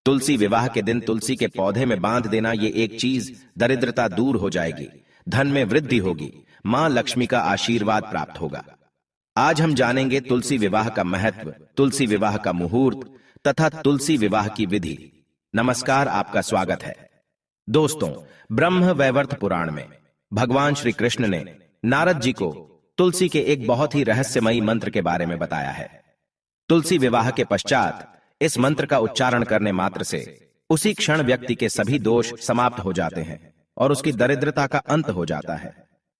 तुलसी विवाह के दिन तुलसी के पौधे में बांध देना ये एक चीज, दरिद्रता दूर हो जाएगी, धन में वृद्धि होगी, मां लक्ष्मी का आशीर्वाद प्राप्त होगा। आज हम जानेंगे तुलसी विवाह का महत्व, तुलसी विवाह का मुहूर्त तथा तुलसी विवाह की विधि। नमस्कार, आपका स्वागत है। दोस्तों, ब्रह्म वैवर्त पुराण में भगवान श्री कृष्ण ने नारद जी को तुलसी के एक बहुत ही रहस्यमयी मंत्र के बारे में बताया है। तुलसी विवाह के पश्चात इस मंत्र का उच्चारण करने मात्र से उसी क्षण व्यक्ति के सभी दोष समाप्त हो जाते हैं और उसकी दरिद्रता का अंत हो जाता है।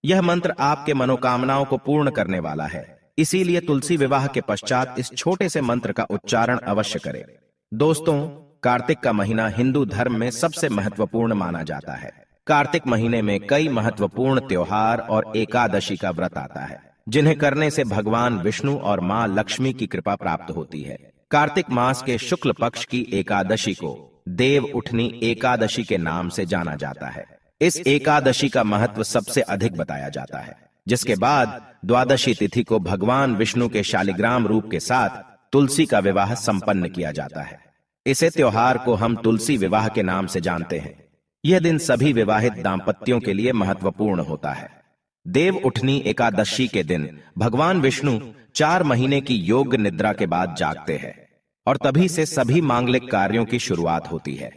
यह मंत्र आपके मनोकामनाओं को पूर्ण करने वाला है, इसीलिए तुलसी विवाह के पश्चात इस छोटे से मंत्र का उच्चारण अवश्य करें। दोस्तों, कार्तिक का महीना हिंदू धर्म में सबसे महत्वपूर्ण माना जाता है। कार्तिक महीने में कई महत्वपूर्ण त्योहार और एकादशी का व्रत आता है, जिन्हें करने से भगवान विष्णु और मां लक्ष्मी की कृपा प्राप्त होती है। कार्तिक मास के शुक्ल पक्ष की एकादशी को देव उठनी एकादशी के नाम से जाना जाता है। इस एकादशी का महत्व सबसे अधिक बताया जाता है, जिसके बाद द्वादशी तिथि को भगवान विष्णु के शालिग्राम रूप के साथ तुलसी का विवाह संपन्न किया जाता है। इसे त्योहार को हम तुलसी विवाह के नाम से जानते हैं। यह दिन सभी विवाहित दाम्पत्यों के लिए महत्वपूर्ण होता है। देव उठनी एकादशी के दिन भगवान विष्णु 4 महीने की योग निद्रा के बाद जागते हैं और तभी से सभी मांगलिक कार्यों की शुरुआत होती है।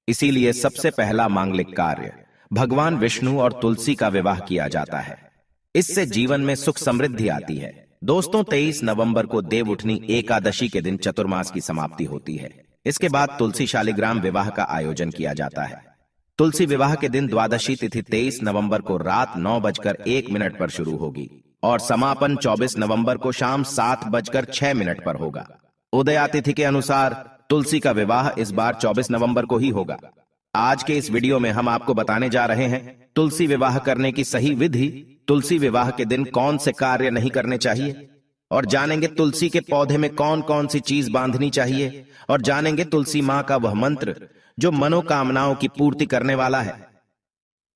इसीलिए सबसे पहला मांगलिक कार्य भगवान विष्णु और तुलसी का विवाह किया जाता है। इससे जीवन में सुख समृद्धि आती है। दोस्तों, 23 नवंबर को देव उठनी एकादशी के दिन चतुर्मास की समाप्ति होती है। इसके बाद तुलसी शालिग्राम विवाह का आयोजन किया जाता है। तुलसी विवाह के दिन द्वादशी तिथि 23 नवंबर को रात 9:01 पर शुरू होगी और समापन 24 नवंबर को शाम 7:06 पर होगा। उदया तिथि के अनुसार तुलसी का विवाह इस बार 24 नवंबर को ही होगा। आज के इस वीडियो में हम आपको बताने जा रहे हैं तुलसी विवाह करने की सही विधि, तुलसी विवाह के दिन कौन से कार्य नहीं करने चाहिए, और जानेंगे तुलसी के पौधे में कौन कौन सी चीज बांधनी चाहिए, और जानेंगे तुलसी मां का वह मंत्र जो मनोकामनाओं की पूर्ति करने वाला है।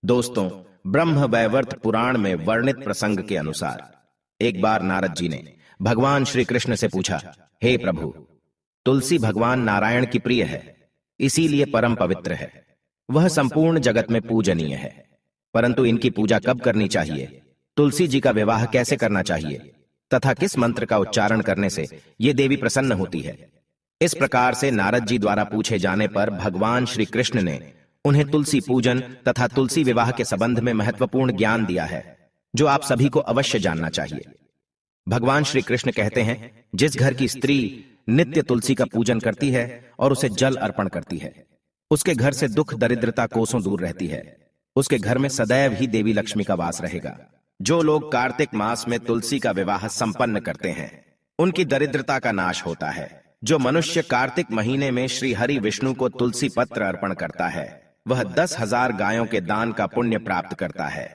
दोस्तों, ब्रह्म वैवर्त पुराण में वर्णित प्रसंग के अनुसार एक बार नारद जी ने भगवान श्री कृष्ण से पूछा, हे प्रभु, तुलसी भगवान नारायण की प्रिय है, इसीलिए परम पवित्र है। वह संपूर्ण जगत में पूजनीय है, परंतु इनकी पूजा कब करनी चाहिए, तुलसी जी का विवाह कैसे करना चाहिए तथा किस मंत्र का उच्चारण करने से ये देवी प्रसन्न होती है। इस प्रकार से नारद जी द्वारा पूछे जाने पर भगवान श्री कृष्ण ने उन्हें तुलसी पूजन तथा तुलसी विवाह के संबंध में महत्वपूर्ण ज्ञान दिया है, जो आप सभी को अवश्य जानना चाहिए। भगवान श्री कृष्ण कहते हैं, जिस घर की स्त्री नित्य तुलसी का पूजन करती है और उसे जल अर्पण करती है, उसके घर से दुख दरिद्रता कोसों दूर रहती है। उसके घर में सदैव ही देवी लक्ष्मी का वास रहेगा। जो लोग कार्तिक मास में तुलसी का विवाह संपन्न करते हैं, उनकी दरिद्रता का नाश होता है। जो मनुष्य कार्तिक महीने में श्री हरि विष्णु को तुलसी पत्र अर्पण करता है, वह 10,000 गायों के दान का पुण्य प्राप्त करता है।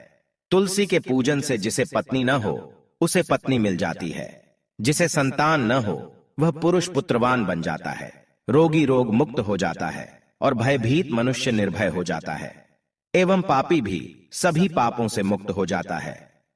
तुलसी के पूजन से जिसे पत्नी न हो, उसे पत्नी मिल जाती है। जिसे संतान न हो, वह पुरुष पुत्रवान बन जाता है। रोगी रोग मुक्त हो जाता है और भयभीत मनुष्य निर्भय हो जाता है। एवं पापी भी सभी पापों से मुक्त हो जाता है।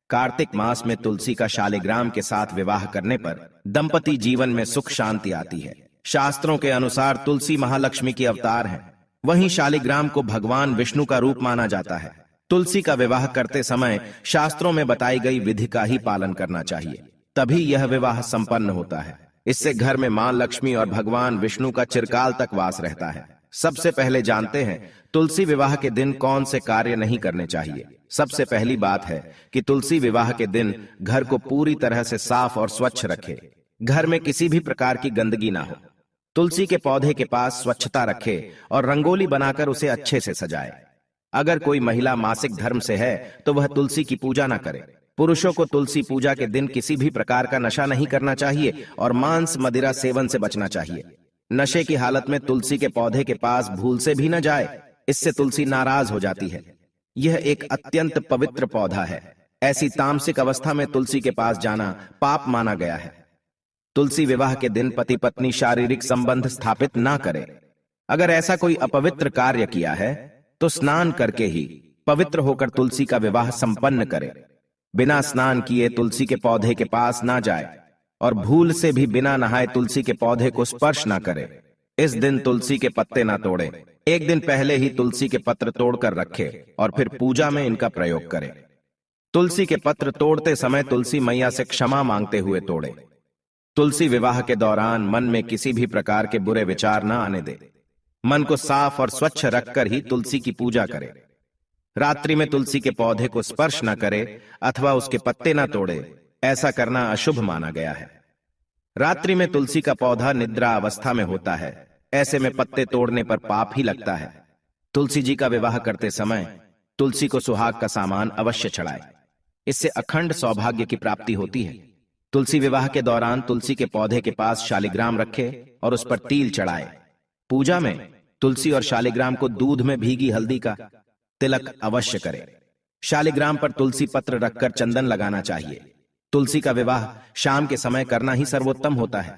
कार्तिक मास में तुलसी का शालिग्राम के साथ विवाह करने पर दंपति जीवन में सुख शांति आती है। शास्त्रों के अनुसार तुलसी महालक्ष्मी की अवतार है, वहीं शालिग्राम को भगवान विष्णु का रूप माना जाता है। तुलसी का विवाह करते समय शास्त्रों में बताई गई विधि का ही पालन करना चाहिए, तभी यह विवाह संपन्न होता है। इससे घर में मां लक्ष्मी और भगवान विष्णु का चिरकाल तक वास रहता है। सबसे पहले जानते हैं तुलसी विवाह के दिन कौन से कार्य नहीं करने चाहिए। सबसे पहली बात है कि तुलसी विवाह के दिन घर को पूरी तरह से साफ और स्वच्छ रखे। घर में किसी भी प्रकार की गंदगी ना हो। तुलसी के पौधे के पास स्वच्छता रखे और रंगोली बनाकर उसे अच्छे से सजाए। अगर कोई महिला मासिक धर्म से है तो वह तुलसी की पूजा ना करे। पुरुषों को तुलसी पूजा के दिन किसी भी प्रकार का नशा नहीं करना चाहिए और मांस मदिरा सेवन से बचना चाहिए। नशे की हालत में तुलसी के पौधे के पास भूल से भी न जाए, इससे तुलसी नाराज हो जाती है। यह एक अत्यंत पवित्र पौधा है। ऐसी तामसिक अवस्था में तुलसी के पास जाना पाप माना गया है। तुलसी विवाह के दिन पति पत्नी शारीरिक संबंध स्थापित ना करें। अगर ऐसा कोई अपवित्र कार्य किया है तो स्नान करके ही पवित्र होकर तुलसी का विवाह संपन्न करे। बिना स्नान किए तुलसी के पौधे के पास ना जाए और भूल से भी बिना नहाए तुलसी के पौधे को स्पर्श ना करे। इस दिन तुलसी के पत्ते ना तोड़ें। एक दिन पहले ही तुलसी के पत्र तोड़कर रखें और फिर पूजा में इनका प्रयोग करें। तुलसी के पत्र तोड़ते समय तुलसी मैया से क्षमा मांगते हुए तोड़ें। तुलसी विवाह के दौरान मन में किसी भी प्रकार के बुरे विचार न आने दे। मन को साफ और स्वच्छ रखकर ही तुलसी की पूजा करें। रात्रि में तुलसी के पौधे को स्पर्श न करे अथवा उसके पत्ते न तोड़े, ऐसा करना अशुभ माना गया है। रात्रि में तुलसी का पौधा निद्रा अवस्था में होता है, ऐसे में पत्ते तोड़ने पर पाप ही लगता है। तुलसी जी का विवाह करते समय तुलसी को सुहाग का सामान अवश्य चढ़ाए, इससे अखंड सौभाग्य की प्राप्ति होती है। तुलसी विवाह के दौरान तुलसी के पौधे के पास शालिग्राम रखे और उस पर तिल चढ़ाए। पूजा में तुलसी और शालिग्राम को दूध में भीगी हल्दी का तिलक अवश्य करें। शालिग्राम पर तुलसी पत्र रखकर चंदन लगाना चाहिए। तुलसी का विवाह शाम के समय करना ही सर्वोत्तम होता है।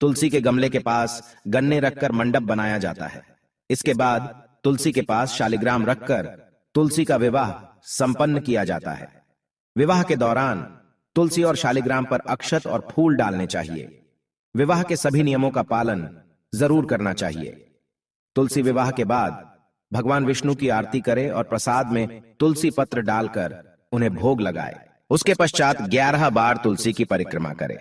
तुलसी के गमले के पास गन्ने रखकर मंडप बनाया जाता है। इसके बाद तुलसी के पास शालिग्राम रखकर तुलसी का विवाह संपन्न किया जाता है। विवाह के दौरान तुलसी और शालिग्राम पर अक्षत और फूल डालने चाहिए। विवाह के सभी नियमों का पालन जरूर करना चाहिए। तुलसी विवाह के बाद भगवान विष्णु की आरती करे और प्रसाद में तुलसी पत्र डालकर उन्हें भोग लगाए। उसके पश्चात 11 बार तुलसी की परिक्रमा करें।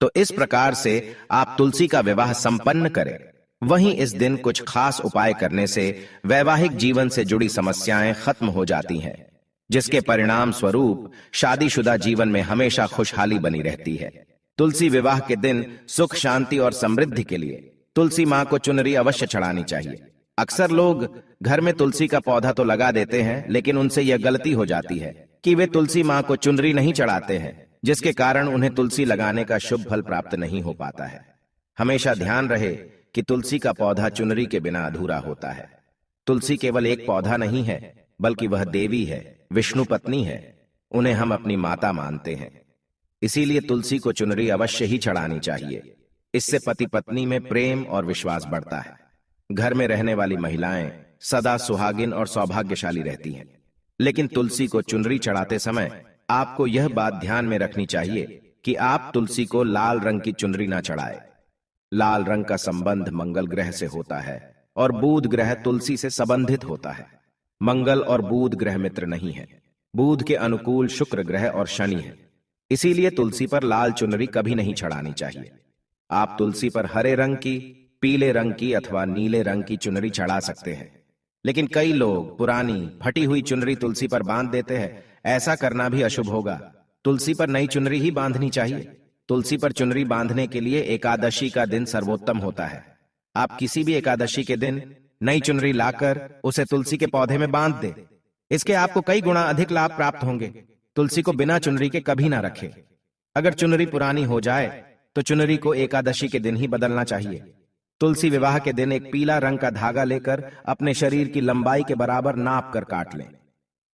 तो इस प्रकार से आप तुलसी का विवाह संपन्न करें। वहीं इस दिन कुछ खास उपाय करने से वैवाहिक जीवन से जुड़ी समस्याएं खत्म हो जाती हैं, जिसके परिणाम स्वरूप शादीशुदा जीवन में हमेशा खुशहाली बनी रहती है। तुलसी विवाह के दिन सुख, शांति और समृद्धि के लिए तुलसी मां को चुनरी अवश्य चढ़ानी चाहिए। अक्सर लोग घर में तुलसी का पौधा तो लगा देते हैं, लेकिन उनसे यह गलती हो जाती है कि वे तुलसी मां को चुनरी नहीं चढ़ाते हैं, जिसके कारण उन्हें तुलसी लगाने का शुभ फल प्राप्त नहीं हो पाता है। हमेशा ध्यान रहे कि तुलसी का पौधा चुनरी के बिना अधूरा होता है। तुलसी केवल एक पौधा नहीं है, बल्कि वह देवी है, विष्णु पत्नी है। उन्हें हम अपनी माता मानते हैं, इसीलिए तुलसी को चुनरी अवश्य ही चढ़ानी चाहिए। इससे पति पत्नी में प्रेम और विश्वास बढ़ता है। घर में रहने वाली महिलाएं सदा सुहागिन और सौभाग्यशाली रहती हैं। लेकिन तुलसी को चुनरी चढ़ाते समय आपको यह बात ध्यान में रखनी चाहिए कि आप तुलसी को लाल रंग की चुनरी ना चढ़ाए। लाल रंग का संबंध मंगल ग्रह से होता है और बुध ग्रह तुलसी से संबंधित होता है। मंगल और बुध ग्रह मित्र नहीं है। बुध के अनुकूल शुक्र ग्रह और शनि है। इसीलिए तुलसी पर लाल चुनरी कभी नहीं चढ़ानी चाहिए। आप तुलसी पर हरे रंग की, पीले रंग की अथवा नीले रंग की चुनरी चढ़ा सकते हैं। लेकिन कई लोग पुरानी फटी हुई चुनरी तुलसी पर बांध देते हैं। ऐसा करना भी अशुभ होगा। तुलसी पर नई चुनरी ही बांधनी चाहिए। तुलसी पर चुनरी बांधने के लिए एकादशी का दिन सर्वोत्तम होता है। आप किसी भी एकादशी के दिन नई चुनरी लाकर उसे तुलसी के पौधे में बांध दें। इसके आपको कई गुना अधिक लाभ प्राप्त होंगे। तुलसी को बिना चुनरी के कभी ना रखें। अगर चुनरी पुरानी हो जाए तो चुनरी को एकादशी के दिन ही बदलना चाहिए। तुलसी विवाह के दिन एक पीला रंग का धागा लेकर अपने शरीर की लंबाई के बराबर नाप कर काट लें।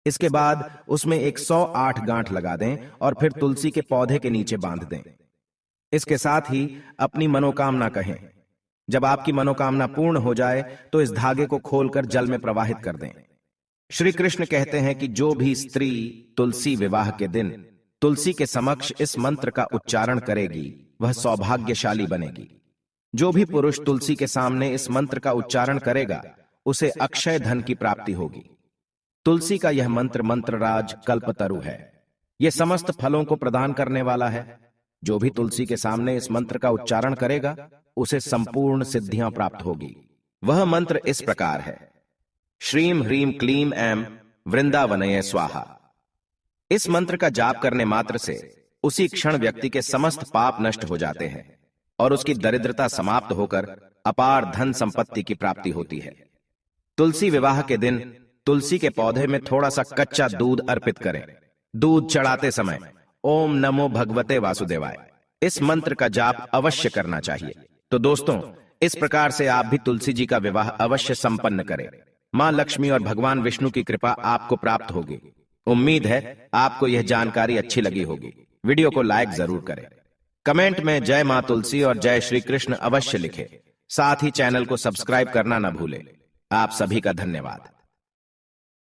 इसके बाद उसमें 108 गांठ लगा दें और फिर तुलसी के पौधे के नीचे बांध दें। इसके साथ ही अपनी मनोकामना कहें। जब आपकी मनोकामना पूर्ण हो जाए तो इस धागे को खोलकर जल में प्रवाहित कर दें। श्री कृष्ण कहते हैं कि जो भी स्त्री तुलसी विवाह के दिन तुलसी के समक्ष इस मंत्र का उच्चारण करेगी वह सौभाग्यशाली बनेगी। जो भी पुरुष तुलसी के सामने इस मंत्र का उच्चारण करेगा उसे अक्षय धन की प्राप्ति होगी। तुलसी का यह मंत्र मंत्रराज कल्पतरु है। यह समस्त फलों को प्रदान करने वाला है। जो भी तुलसी के सामने इस मंत्र का उच्चारण करेगा उसे संपूर्ण सिद्धियां प्राप्त होगी। वह मंत्र इस प्रकार है: श्रीम ह्रीम क्लीम ऐम वृंदावनये स्वाहा। इस मंत्र का जाप करने मात्र से उसी क्षण व्यक्ति के समस्त पाप नष्ट हो जाते हैं और उसकी दरिद्रता समाप्त होकर अपार धन संपत्ति की प्राप्ति होती है। तुलसी विवाह के दिन तुलसी के पौधे में थोड़ा सा कच्चा दूध अर्पित करें। दूध चढ़ाते समय ओम नमो भगवते वासुदेवाय इस मंत्र का जाप अवश्य करना चाहिए। तो दोस्तों, इस प्रकार से आप भी तुलसी जी का विवाह अवश्य संपन्न करें। मां लक्ष्मी और भगवान विष्णु की कृपा आपको प्राप्त होगी। उम्मीद है आपको यह जानकारी अच्छी लगी होगी। वीडियो को लाइक जरूर करें। कमेंट में जय मां तुलसी और जय श्री कृष्ण अवश्य लिखें। साथ ही चैनल को सब्सक्राइब करना न भूलें। आप सभी का धन्यवाद।